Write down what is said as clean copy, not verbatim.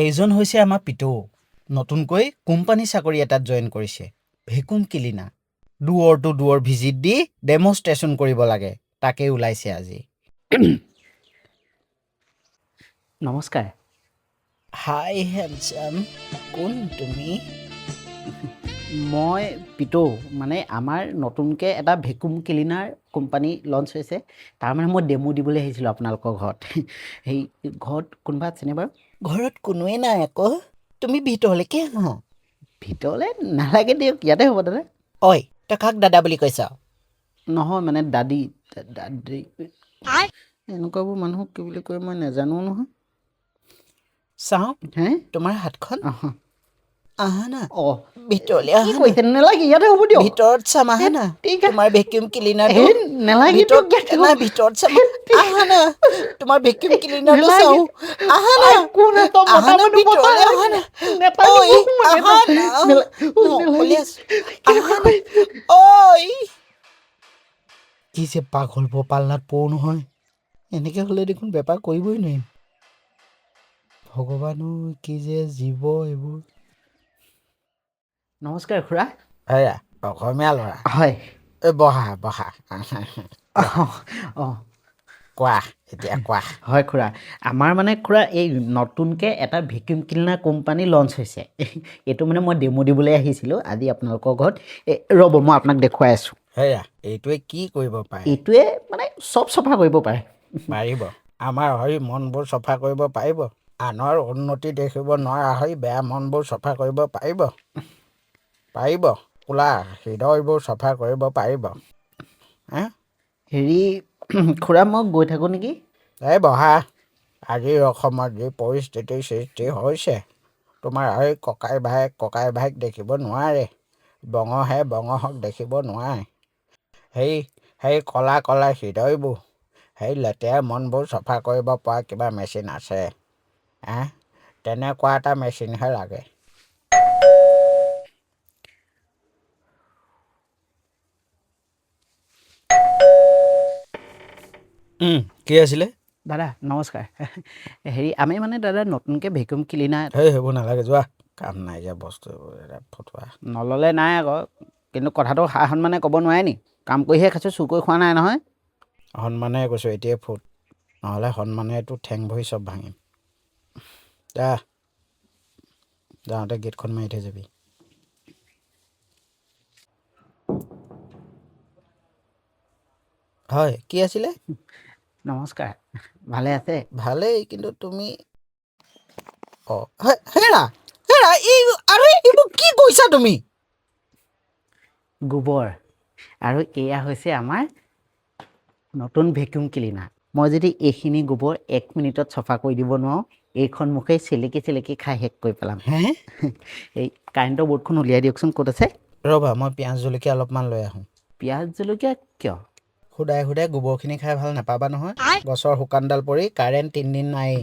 এইজন হৈছে আমাৰ পিতৌ নতুনকৈ কোম্পানী চাকৰি এটাত জইন কৰিছে ভেকুম ক্লিনা দূৰৰ ভিজিট দি ডেমনষ্ট্ৰেশ্যন কৰিব লাগে তাকে ওলাইছে আজি নমস্কাৰ হাই হেণ্ডচাম কোন তুমি মই পিতৌ মানে আমাৰ নতুনকৈ এটা ভেকুম ক্লিনাৰ কোম্পানী লঞ্চ হৈছে তাৰ মানে মই ডেমো দিবলৈ আহিছিলোঁ আপোনালোকৰ ঘৰত সেই ঘৰত কোনোবা আছেনে বাৰু ঘৰত কোনোৱে নাই আকৌ তুমি ভিতৰলৈকে আহা ভিতৰলৈ নালাগে দিয়ক ইয়াতে হ'ব দাদা ঐ তই কাক দাদা বুলি কৈছ নহয় মানে দাদী এনেকুৱাবোৰ মানুহক কি বুলি কয় মই নাজানো নহয় চাওঁ হে তোমাৰ হাতখন অঁ আহা না অঁ ভিতৰলৈ কি আহা না কৈছে নালাগে ইয়াতে হ'ব দিয়ক ভিতৰত চাম আহা না ঠিক আছে তোমাৰ ভেকিউম ক্লিনাৰটো এই নালাগে দিয়ক ইয়াতে হ'ব। ভিতৰত চাম আহা না তোমাৰ ভেকিউম ক্লিনাৰটো নালাগে। চাওঁ আহা না কোন এটা আহা মতা না মানুহ ভিতৰলৈ বচাই আহা না নেপালী ঐ মোক মানে আহা না মই অকলে আছো আহা না ঐ কি যে পাগল পাল্লাত পৰো নহয় এনেকে হ'লে দেখোন বেপাৰ কৰিবই নোৱাৰিম ভগৱানো কি যে জীৱ এইবোৰ নমস্কাৰ খুৰা এয়া অসমীয়া ল'ৰা হয় এই বহা বহা অঁ কোৱা এতিয়া কোৱা হয় খুৰা আমাৰ মানে খুৰা এই নতুনকৈ এটা ভেকিউম ক্লিনাৰ কোম্পানী লঞ্চ হৈছে এইটো মানে মই ডেমো দিবলৈ আহিছিলোঁ আজি আপোনালোকৰ ঘৰত ৰ'ব মই আপোনাক দেখুৱাই আছোঁ সেয়া এইটোৱে কি কৰিব পাৰে এইটোৱে মানে চব চফা কৰিব পাৰে পাৰিব আমাৰ হৈ মনবোৰ চফা কৰিব পাৰিব আনৰ উন্নতি দেখিব নোৱাৰা হৈ বেয়া মনবোৰ চফা কৰিব পাৰিব পাৰিব কোলা হৃদয়বোৰ চফা কৰিব পাৰিব হে হেৰি খুৰা মই গৈ থাকোঁ নেকি এই বহা আজিৰ অসমত যি পৰিস্থিতিৰ সৃষ্টি হৈছে তোমাৰ এই ককাই ভাইক দেখিব নোৱাৰে বঙহক দেখিব নোৱাৰে সেই কলা হৃদয়বোৰ সেই লেতেৰা মনবোৰ চফা কৰিব পৰা কিবা মেচিন আছে তেনেকুৱা এটা মেচিনহে লাগে কি আছিলে দাদা নমস্কাৰ হেৰি আমি মানে দাদা নতুনকৈ ভেকুম ক্লিনাৰ সেইবোৰ নালাগে যোৱা কাম নাই যে বস্তু ফটোৱা নল'লে নাই আকৌ কিন্তু কথাটো সা সন্মানে ক'ব নোৱাৰে নি কাম কৰিহে খাইছোঁ চুৰ কৰি খোৱা নাই নহয় সন্মানে কৈছোঁ এতিয়াই ফুট নহ'লে সন্মানেতো ঠেং ভৰি চব ভাঙিম যাওঁতে গেটখন মাৰি থৈ যাবি হয় কি আছিলে নমস্কাৰ ভালে আছে ভালেই কিন্তু তুমি হেৰা এইবোৰ কি কৈছা তুমি গোবৰ আৰু এয়া হৈছে আমাৰ নতুন ভেকিউম ক্লিনাৰ মই যদি এইখিনি গোবৰ 1 মিনিটত চফা কৰি দিব নোৱাৰোঁ এইখন মুখেই চেলেকি খাই শেষ কৰি পেলাম হে এই কাৰেণ্টৰ বৰ্ডখন উলিয়াই দিয়কচোন ক'ত আছে ৰ'বা মই পিঁয়াজ জলকীয়া অলপমান লৈ আহোঁ পিঁয়াজ জলকীয়া কিয় সুদাই গোবৰখিনি খাই ভাল নাপাবা নহয় গছৰ শুকানডাল পৰি কাৰেণ্ট 3 দিন নায়েই